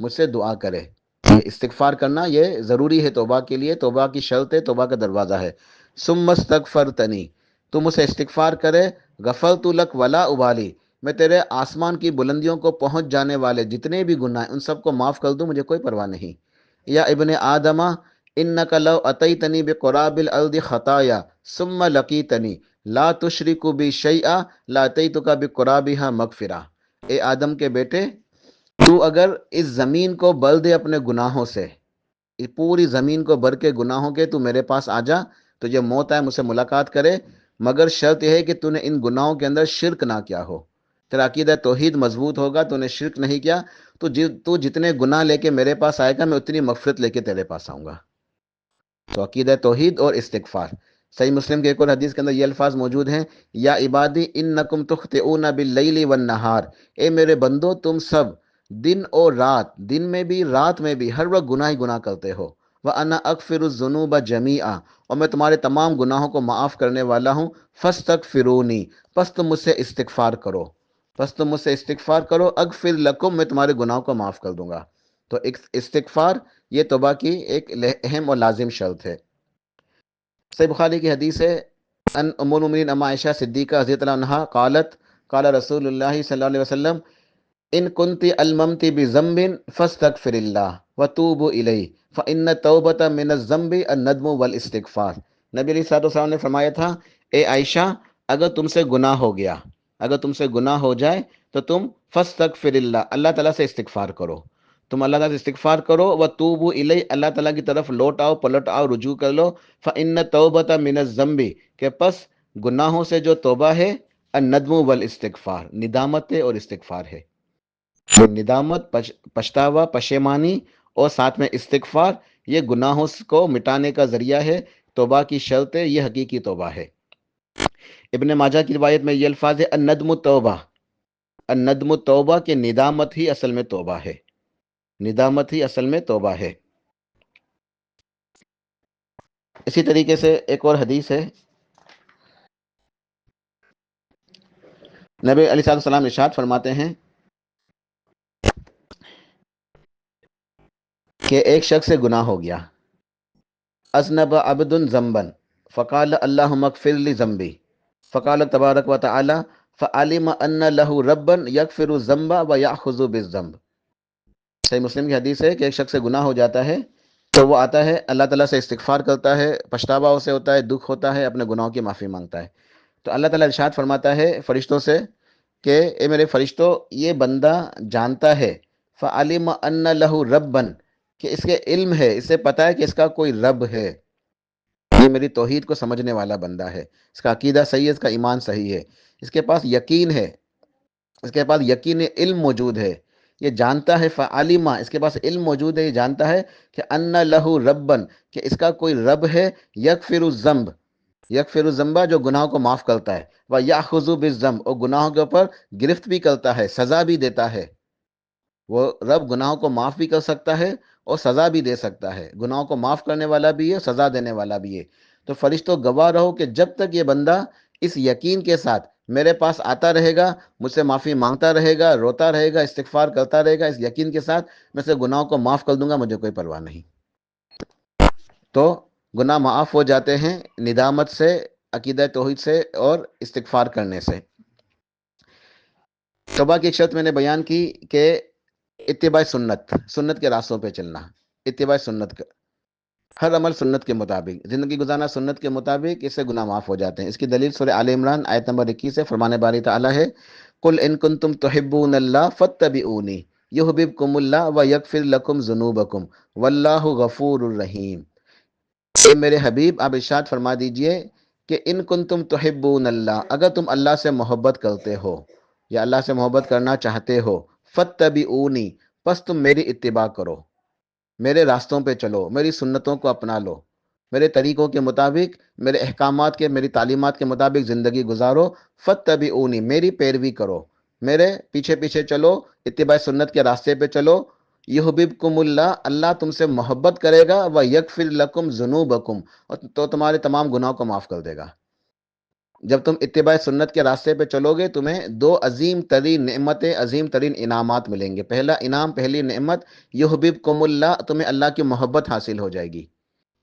مجھ سے دعا کرے۔ یہ استغفار کرنا یہ ضروری ہے توبہ کے لیے، توبہ کی شرط ہے، توبہ کا دروازہ ہے۔ ثم استغفرتنی، تو مجھ سے استغفار کرے، غفرت لک ولا ابالی، میں تیرے آسمان کی بلندیوں کو پہنچ جانے والے جتنے بھی گناہ ہیں ان سب کو معاف کر دوں، مجھے کوئی پرواہ نہیں۔ یا ابن آدم، انک لو اتیتنی بقراب الارض خطایا ثم لقیتنی لا تشرک بی شیئا لاتیتک بقرابها مغفرہ، اے آدم کے بیٹے، تو اگر اس زمین کو بل دے اپنے گناہوں سے، اس پوری زمین کو بھر کے گناہوں کے، تو میرے پاس آ جا، تجھے موت آئے، مجھ سے ملاقات کرے، مگر شرط یہ ہے کہ تو نے ان گناہوں کے اندر شرک نہ کیا ہو، تیرا عقیدہ توحید مضبوط ہوگا، تو نے شرک نہیں کیا، تو جتنے گناہ لے کے میرے پاس آئے گا، میں اتنی مغفرت لے کے تیرے پاس آؤں گا۔ تو عقیدہ توحید اور استغفار۔ صحیح مسلم کے ایک اور حدیث کے اندر یہ الفاظ موجود ہیں، یا عبادی انکم تخطئون باللیل والنہار، اے میرے بندو تم سب دن اور رات، دن میں بھی رات میں بھی ہر وقت گناہ ہی گناہ کرتے ہو۔ وَأَنَا أَغْفِرُ الذُّنُوبَ جَمِيعًا، اور میں تمہارے تمام گناہوں کو معاف کرنے والا ہوں۔ فَاسْتَغْفِرُونِی، پس تم مجھ سے استغفار کرو، پس تم مجھ سے استغفار کرو، اغفر لکم، میں تمہارے گناہوں کو معاف کر دوں گا۔ تو استغفار یہ توبہ کی ایک اہم اور لازم شرط ہے۔ صحیح بخاری کی حدیث ہے، ان ام المؤمنین ام عائشہ صدیقہ رضی اللہ عنہا قالت، قال رسول اللہ صلی اللہ علیہ وسلم، ان کنت الممت بذنب فاستغفر اللہ وتوب الیہ فان التوبۃ من الذنب الندم والاستغفار۔ نبی علیہ الصلوۃ والسلام نے فرمایا تھا، اے عائشہ، اگر تم سے گناہ ہو گیا، اگر تم سے گناہ ہو جائے تو تم فاستغفر اللہ، اللہ تعالیٰ سے استغفار کرو، تم اللہ تعالیٰ سے استغفار کرو، وتوبوا الیہ، اللہ تعالیٰ کی طرف لوٹ آؤ، پلٹ آؤ، رجوع کر لو، فان التوبۃ من الذنب، کہ پس گناہوں سے جو توبہ ہے، الندم والاستغفار، ندامت ہے اور استغفار ہے۔ تو ندامت، پچھتاوا، پشیمانی اور ساتھ میں استغفار، یہ گناہوں کو مٹانے کا ذریعہ ہے، توبہ کی شرط ہے، یہ حقیقی توبہ ہے۔ ابن ماجہ کی روایت میں یہ الفاظ ہے، الندم توبہ، الندم توبہ، کہ ندامت ہی اصل میں توبہ ہے، ندامت ہی اصل میں توبہ ہے۔ اسی طریقے سے ایک اور حدیث ہے، نبی علیہ السلام ارشاد فرماتے ہیں کہ ایک شخص سے گناہ ہو گیا، اذنب عبد ذنبا فقال اللہم اغفر لی ذنبی، فقال تبارک و تعالی فعلم ان له ربا یغفر الذنب ویأخذ بالذنب۔ صحیح مسلم کی حدیث ہے کہ ایک شخص سے گناہ ہو جاتا ہے تو وہ آتا ہے، اللہ تعالیٰ سے استغفار کرتا ہے، پچھتاوا اسے ہوتا ہے، دکھ ہوتا ہے، اپنے گناہوں کی معافی مانگتا ہے، تو اللہ تعالیٰ ارشاد فرماتا ہے فرشتوں سے کہ اے میرے فرشتوں، یہ بندہ جانتا ہے، فعلم ان له ربا، کہ اس کے علم ہے، اسے پتا ہے کہ اس کا کوئی رب ہے، یہ میری توحید کو سمجھنے والا بندہ ہے، اس کا عقیدہ صحیح ہے، اس کا ایمان صحیح ہے، اس کے پاس یقین ہے، اس کے پاس یقین علم موجود ہے، یہ جانتا ہے، فعلما، اس کے پاس علم موجود ہے، یہ جانتا ہے کہ ان لہ ربن، کہ اس کا کوئی رب ہے، یغفر الذنب، یغفر الذنب، جو گناہوں کو معاف کرتا ہے، ویأخذ بالذنب، اور گناہوں کے اوپر گرفت بھی کرتا ہے، سزا بھی دیتا ہے۔ وہ رب گناہوں کو معاف بھی کر سکتا ہے اور سزا بھی دے سکتا ہے، گناہوں کو معاف کرنے والا بھی ہے، سزا دینے والا بھی ہے۔ تو فرشتوں گواہ رہو کہ جب تک یہ بندہ اس یقین کے ساتھ میرے پاس آتا رہے گا، مجھ سے معافی مانگتا رہے گا، روتا رہے گا، استغفار کرتا رہے گا، اس یقین کے ساتھ میں سے گناہوں کو معاف کر دوں گا، مجھے کوئی پرواہ نہیں۔ تو گناہ معاف ہو جاتے ہیں ندامت سے، عقیدہ توحید سے اور استغفار کرنے سے۔ توبہ کی ایک شرط میں نے بیان کی کہ اتباع سنت، سنت کے راستوں پہ چلنا، اتباع سنت کا ہر عمل سنت کے مطابق، زندگی گزارنا سنت کے مطابق، اس سے گناہ معاف ہو جاتے ہیں۔ اس کی دلیل سورہ آل عمران آیت نمبر 21 ہے، فرمان باری تعالیٰ ہے قل ان کنتم تحبون اللہ فاتبعونی یحببکم اللہ ویغفر لکم ذنوبکم واللہ غفور الرحیم۔ اے میرے حبیب، آپ ارشاد فرما دیجئے کہ ان کنتم تحبون اللہ، اگر تم اللہ سے محبت کرتے ہو یا اللہ سے محبت کرنا چاہتے ہو، فاتبعونی، پس تم میری اتباع کرو، میرے راستوں پہ چلو، میری سنتوں کو اپنا لو، میرے طریقوں کے مطابق، میرے احکامات کے، میری تعلیمات کے مطابق زندگی گزارو، فاتبعونی، میری پیروی کرو، میرے پیچھے پیچھے چلو، اتباع سنت کے راستے پہ چلو، یحببکم اللہ، اللہ تم سے محبت کرے گا، ویغفر لکم ذنوبکم، اور تو تمہارے تمام گناہوں کو معاف کر دے گا۔ جب تم اتباع سنت کے راستے پہ چلو گے، تمہیں دو عظیم ترین نعمتیں، عظیم ترین انعامات ملیں گے۔ پہلا انعام، پہلی نعمت، یحببکم اللہ، تمہیں اللہ کی محبت حاصل ہو جائے گی،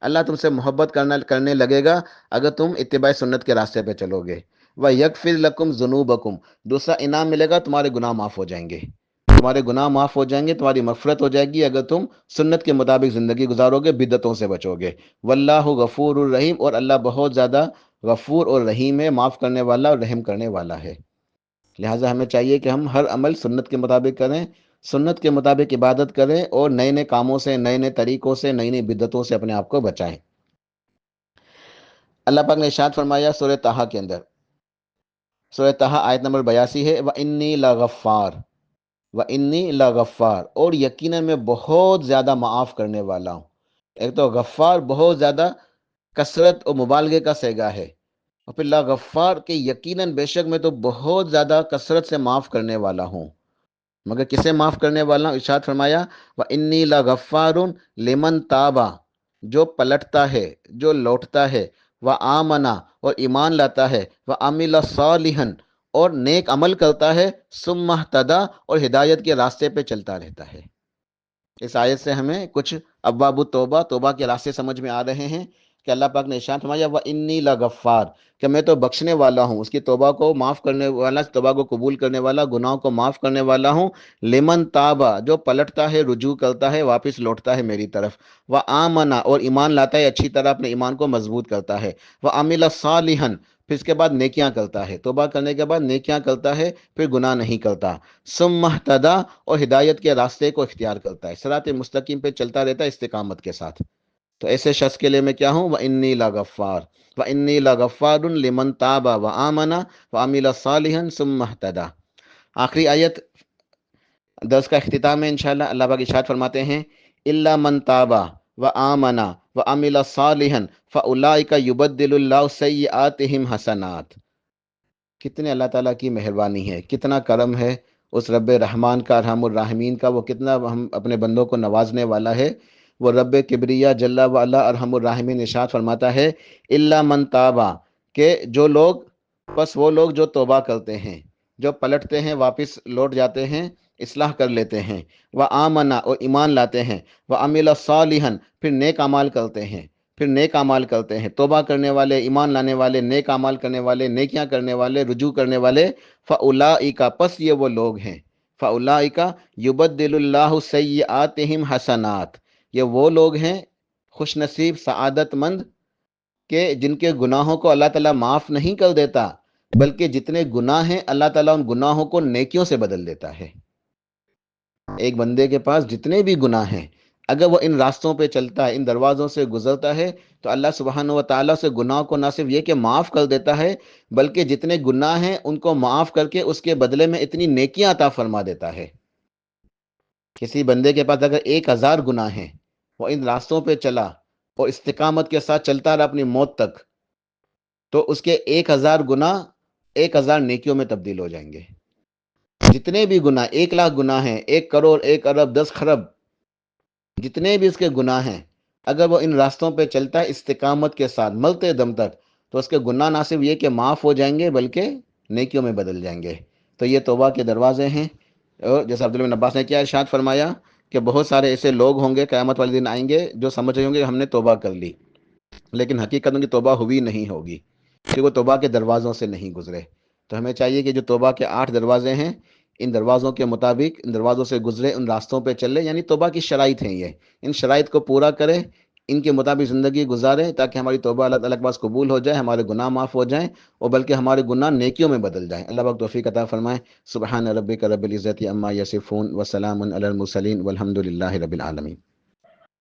اللہ تم سے محبت کرنے لگے گا اگر تم اتباع سنت کے راستے پہ چلو گے۔ وَيَغْفِرْ لَكُمْ ذُنُوبَكُمْ، دوسرا انعام ملے گا، تمہارے گناہ معاف ہو جائیں گے، تمہارے گناہ معاف ہو جائیں گے، تمہاری مغفرت ہو جائے گی اگر تم سنت کے مطابق زندگی گزارو گے، بدعتوں سے بچو گے۔ واللہ غفور الرحیم، اور اللہ بہت زیادہ غفور اور رحیم ہے، معاف کرنے والا اور رحم کرنے والا ہے۔ لہٰذا ہمیں چاہیے کہ ہم ہر عمل سنت کے مطابق کریں، سنت کے مطابق عبادت کریں، اور نئے نئے کاموں سے، نئے نئے طریقوں سے، نئی نئی بدعتوں سے اپنے آپ کو بچائیں۔ اللہ پاک نے ارشاد فرمایا سورہ طٰہٰ کے اندر، سورہ طٰہٰ آیت نمبر 82 ہے، وَإِنِّي لَغَفَّارٌ، وَإِنِّي لَغَفَّارٌ، اور یقیناً میں بہت زیادہ معاف کرنے والا ہوں۔ ایک تو غفار بہت زیادہ کثرت اور مبالغے کا صیغہ ہے، اور پھر لَغَفَّار کہ یقیناً بے شک میں تو بہت زیادہ کثرت سے معاف کرنے والا ہوں۔ مگر کسے معاف کرنے والا ہوں؟ ارشاد فرمایا وَإِنِّي لَغَفَّارٌ لِمَن تَابَ، جو پلٹتا ہے، جو لوٹتا ہے، وَآمَنَ، اور ایمان لاتا ہے، وَعَمِلَ صَالِحًا، اور نیک عمل کرتا ہے، ثُمَّ اهْتَدَىٰ، اور ہدایت کے راستے پہ چلتا رہتا ہے۔ اس آیت سے ہمیں کچھ ابواب التوبہ، توبہ کے راستے سمجھ میں آ رہے ہیں کہ اللہ پاک نے ارشاد فرمایا وَإِنِّي لَغَفَّارٌ، کہ میں تو بخشنے والا ہوں، اس کی توبہ کو معاف کرنے والا، توبہ کو قبول کرنے والا، گناہوں کو معاف کرنے والا ہوں، لمن تابا، جو پلٹتا ہے، رجوع کرتا ہے، واپس لوٹتا ہے میری طرف، وآمنا، اور ایمان لاتا ہے، اچھی طرح اپنے ایمان کو مضبوط کرتا ہے، وعمل صالحا، پھر اس کے بعد نیکیاں کرتا ہے، توبہ کرنے کے بعد نیکیاں کرتا ہے، پھر گناہ نہیں کرتا، ثم اهتدى، اور ہدایت کے راستے کو اختیار کرتا ہے، صراط مستقیم پہ چلتا رہتا ہے استقامت کے ساتھ۔ تو ایسے شخص کے لیے میں کیا ہوں؟ وَإِنِّي لَغَفَّارٌ، وَإِنِّي لَغَفَّارٌ لِمَن تَابَ وَآمَنَ وَعَمِلَ صَالِحًا ثُمَّ اهْتَدَىٰ۔ آخری آیت درس کا اختتام ہے انشاءاللہ۔ اللہ پاک ارشاد فرماتے ہیں إِلَّا مَن تَابَ وَآمَنَ وَعَمِلَ صَالِحًا فَأُولَٰئِكَ يُبَدِّلُ اللَّهُ سَيِّئَاتِهِمْ حَسَنَاتٍ۔ کتنے اللہ تعالیٰ کی مہربانی ہے، کتنا کرم ہے اس رب رحمان کا، ارحم الراحمین کا، وہ کتنا ہم اپنے بندوں کو نوازنے والا ہے۔ وہ رب کبریا جل وعلا ارحم الراحمین ارشاد فرماتا ہے الا من تابا، کہ جو لوگ، بس وہ لوگ جو توبہ کرتے ہیں، جو پلٹتے ہیں، واپس لوٹ جاتے ہیں، اصلاح کر لیتے ہیں، وآمنا، اور ایمان لاتے ہیں، وعمل صالحا، پھر نیک اعمال کرتے ہیں، پھر نیک اعمال کرتے ہیں، توبہ کرنے والے، ایمان لانے والے، نیک اعمال کرنے والے، نیکیاں کرنے والے، رجوع کرنے والے، فاولئک، پس یہ وہ لوگ ہیں، فاولئک یبدل اللہ سیئاتہم حسنات، یہ وہ لوگ ہیں خوش نصیب، سعادت مند، کہ جن کے گناہوں کو اللہ تعالیٰ معاف نہیں کر دیتا، بلکہ جتنے گناہ ہیں اللہ تعالیٰ ان گناہوں کو نیکیوں سے بدل دیتا ہے۔ ایک بندے کے پاس جتنے بھی گناہ ہیں، اگر وہ ان راستوں پہ چلتا ہے، ان دروازوں سے گزرتا ہے، تو اللہ سبحانہ و تعالیٰ سے گناہ کو نہ صرف یہ کہ معاف کر دیتا ہے، بلکہ جتنے گناہ ہیں ان کو معاف کر کے اس کے بدلے میں اتنی نیکیاں عطا فرما دیتا ہے۔ کسی بندے کے پاس اگر 1000 گناہ ہیں، وہ ان راستوں پہ چلا اور استقامت کے ساتھ چلتا رہا اپنی موت تک، تو اس کے 1000 گناہ 1000 نیکیوں میں تبدیل ہو جائیں گے۔ جتنے بھی گناہ، 1,00,000 گناہ ہیں، 1 کروڑ، 1 ارب، 10 خرب، جتنے بھی اس کے گناہ ہیں، اگر وہ ان راستوں پہ چلتا ہے استقامت کے ساتھ مرتے دم تک، تو اس کے گناہ نہ صرف یہ کہ معاف ہو جائیں گے بلکہ نیکیوں میں بدل جائیں گے۔ تو یہ توبہ کے دروازے ہیں۔ اور جیسے عبداللہ بن عباس نے کیا ارشاد فرمایا کہ بہت سارے ایسے لوگ ہوں گے قیامت والے دن آئیں گے جو سمجھ رہے ہوں گے کہ ہم نے توبہ کر لی، لیکن حقیقت ان کی توبہ ہوئی نہیں ہوگی، کہ وہ توبہ کے دروازوں سے نہیں گزرے۔ تو ہمیں چاہیے کہ جو توبہ کے 8 دروازے ہیں، ان دروازوں کے مطابق ان دروازوں سے گزرے، ان راستوں پہ چلے، یعنی توبہ کی شرائط ہیں یہ، ان شرائط کو پورا کرے، ان کے مطابق زندگی گزارے، تاکہ ہماری توبہ اللہ تعالیٰ کے پاس قبول ہو جائے، ہمارے گناہ معاف ہو جائیں، اور بلکہ ہمارے گناہ نیکیوں میں بدل جائیں۔ اللہ پاک توفیق عطا فرمائے۔ سبحان ربک رب العزت عما یصفون وسلام علی المرسلین والحمد للہ رب العالمین۔